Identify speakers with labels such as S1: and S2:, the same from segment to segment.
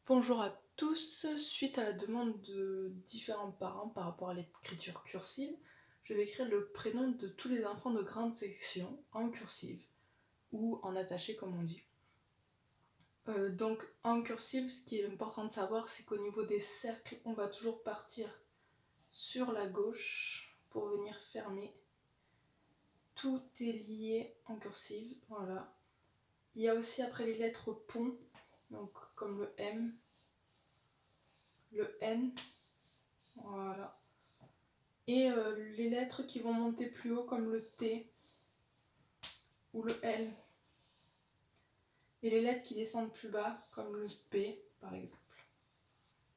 S1: Bonjour à tous, suite à la demande de différents parents par rapport à l'écriture cursive, je vais écrire le prénom de tous les enfants de grande section en cursive, ou en attaché comme on dit. Donc en cursive, ce qui est important de savoir, c'est qu'au niveau des cercles, on va toujours partir sur la gauche pour venir fermer. Tout est lié en cursive, voilà. Il y a aussi après les lettres pont, donc comme le M, le N, voilà. Et les lettres qui vont monter plus haut comme le T ou le L. Et les lettres qui descendent plus bas comme le P par exemple.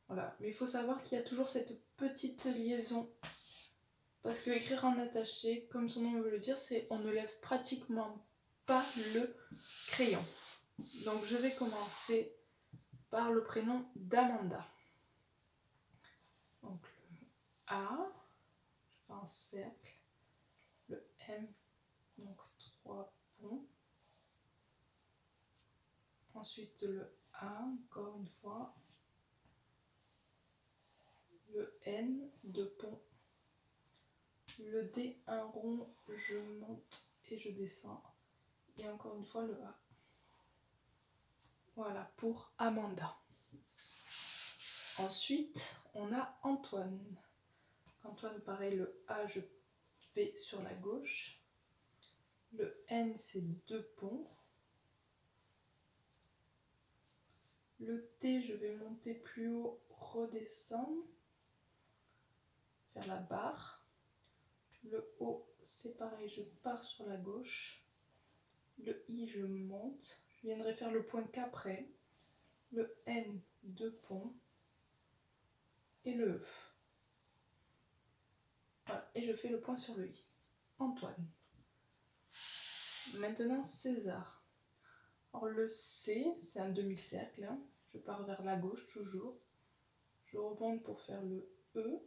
S1: Voilà. Mais il faut savoir qu'il y a toujours cette petite liaison. Parce que écrire en attaché, comme son nom veut le dire, c'est on ne lève pratiquement pas le crayon. Donc je vais commencer par le prénom d'Amanda. Donc le A, je fais un cercle, le M, donc 3 ponts. Ensuite le A, encore une fois. Le N, 2 ponts. Le D, un rond, je monte et je descends. Et encore une fois le A. Voilà pour Amanda. Ensuite, on a Antoine. Antoine, pareil, le A, je vais sur la gauche. Le N, c'est 2 ponts. Le T, je vais monter plus haut, redescendre, faire la barre. Le O, c'est pareil, je pars sur la gauche. Le I, je monte. Je viendrai faire le point qu'après. Le N, 2 ponts. Et le E. Voilà, et je fais le point sur le I. Antoine. Maintenant, César. Alors le C, c'est un demi-cercle. Hein. Je pars vers la gauche toujours. Je remonte pour faire le E.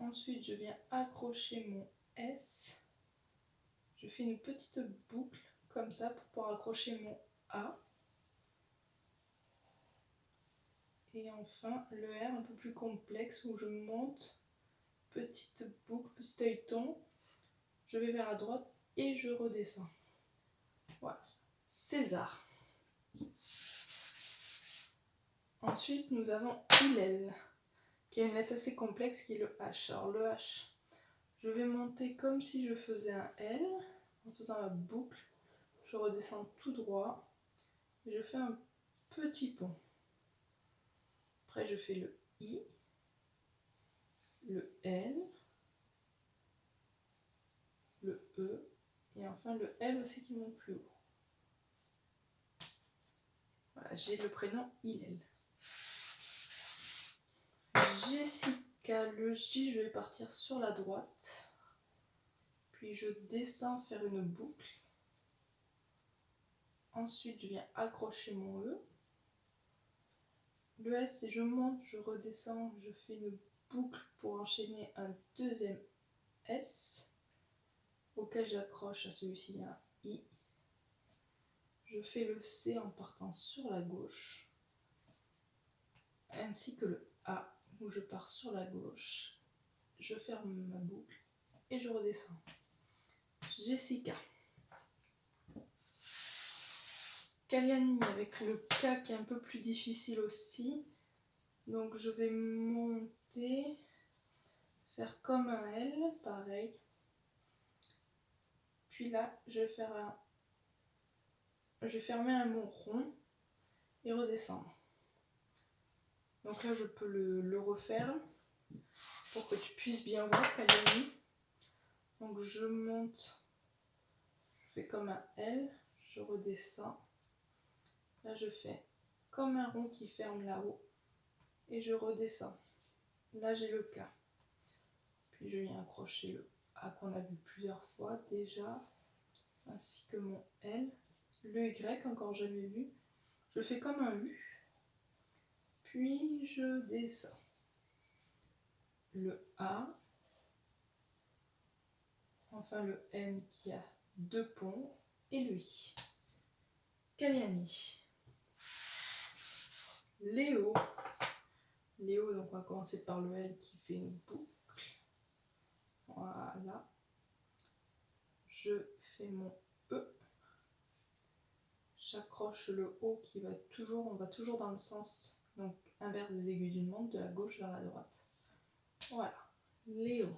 S1: Ensuite, je viens accrocher mon S. Je fais une petite boucle comme ça pour pouvoir accrocher mon A. Et enfin, le R un peu plus complexe où je monte, petite boucle, petit œilleton. Je vais vers la droite et je redescends. Voilà, César. Ensuite, nous avons Hillel, qui a une lettre assez complexe qui est le H. Alors le H, je vais monter comme si je faisais un L, en faisant la boucle. Je redescends tout droit et je fais un petit pont. Après, je fais le I, le L, le E, et enfin le L aussi qui monte plus haut. Voilà, j'ai le prénom Hillel. Jessica, le J, je vais partir sur la droite. Puis je descends faire une boucle. Ensuite, je viens accrocher mon E. Le S, c'est je monte, je redescends, je fais une boucle pour enchaîner un deuxième S, auquel j'accroche à celui-ci un I. Je fais le C en partant sur la gauche, ainsi que le A, où je pars sur la gauche. Je ferme ma boucle et je redescends. Jessica. Kalyani avec le K qui est un peu plus difficile aussi. Donc je vais monter, faire comme un L, pareil. Puis là, je vais fermer un mot rond et redescendre. Donc là, je peux le refaire pour que tu puisses bien voir Kalyani. Donc je monte, je fais comme un L, je redescends. Là, je fais comme un rond qui ferme là-haut et je redescends. Là, j'ai le K. Puis je viens accrocher le A qu'on a vu plusieurs fois déjà, ainsi que mon L. Le Y, encore jamais vu. Je fais comme un U. Puis je descends. Le A. Enfin le N qui a 2 ponts. Et le I. Kalyani. Léo. Léo, donc on va commencer par le L qui fait une boucle. Voilà. Je fais mon E. J'accroche le O qui va toujours, on va toujours dans le sens donc inverse des aiguilles d'une montre, de la gauche vers la droite. Voilà. Léo.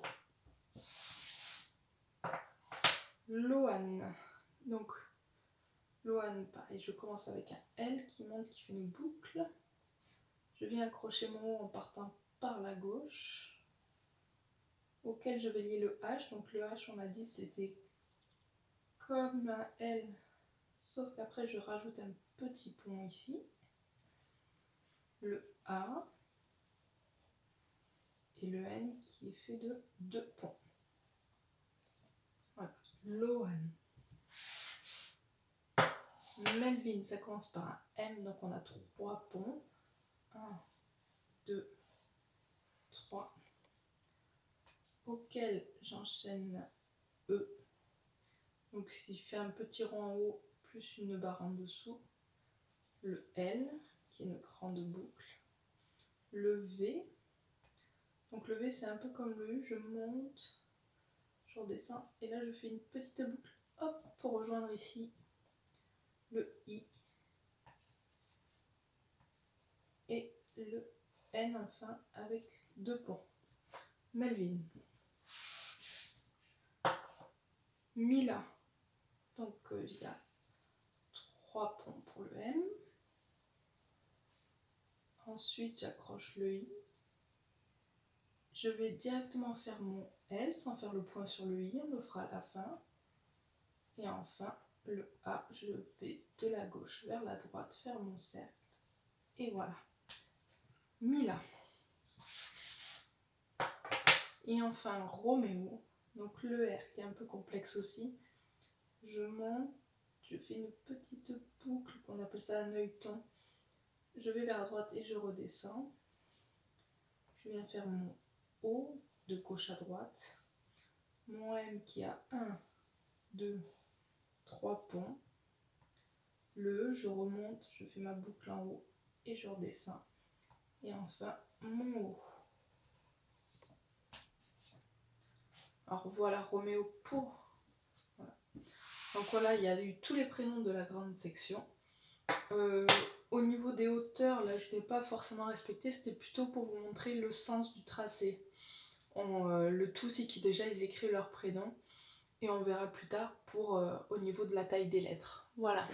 S1: Loane. Donc, Loane, pareil, je commence avec un L qui monte, qui fait une boucle. Je viens accrocher mon O en partant par la gauche, auquel je vais lier le H. Donc le H, on a dit, c'était comme un L, sauf qu'après, je rajoute un petit pont ici. Le A. Et le N qui est fait de 2 ponts. Voilà. Loane. Melvin, ça commence par un M, donc on a 3 ponts. 1, 2, 3. Auquel j'enchaîne E. Donc s'il fait un petit rond en haut, plus une barre en dessous. Le L, qui est une grande boucle. Le V. Donc le V, c'est un peu comme le U, je monte, je redescends, et là je fais une petite boucle, hop, pour rejoindre ici le I. Et le N enfin avec 2 ponts. Melvin. Mila. Donc il y a 3 ponts pour le M. Ensuite j'accroche le I. Je vais directement faire mon L sans faire le point sur le I, on le fera à la fin. Et enfin le A, je vais de la gauche vers la droite faire mon cercle. Et voilà. Mila. Et enfin Roméo, donc le R qui est un peu complexe aussi. Je monte, je fais une petite boucle, on appelle ça un œilleton. Je vais vers la droite et je redescends. Je viens faire mon O de gauche à droite. Mon M qui a 1, 2, 3 ponts. Le E, je remonte, je fais ma boucle en haut et je redescends. Et enfin mon O. Alors voilà Roméo pour. Voilà. Donc voilà, il y a eu tous les prénoms de la grande section. Au niveau des hauteurs, là je n'ai pas forcément respecté, c'était plutôt pour vous montrer le sens du tracé. Le tout c'est qu'ils déjà ils écrivent leur prénom et on verra plus tard pour au niveau de la taille des lettres. Voilà.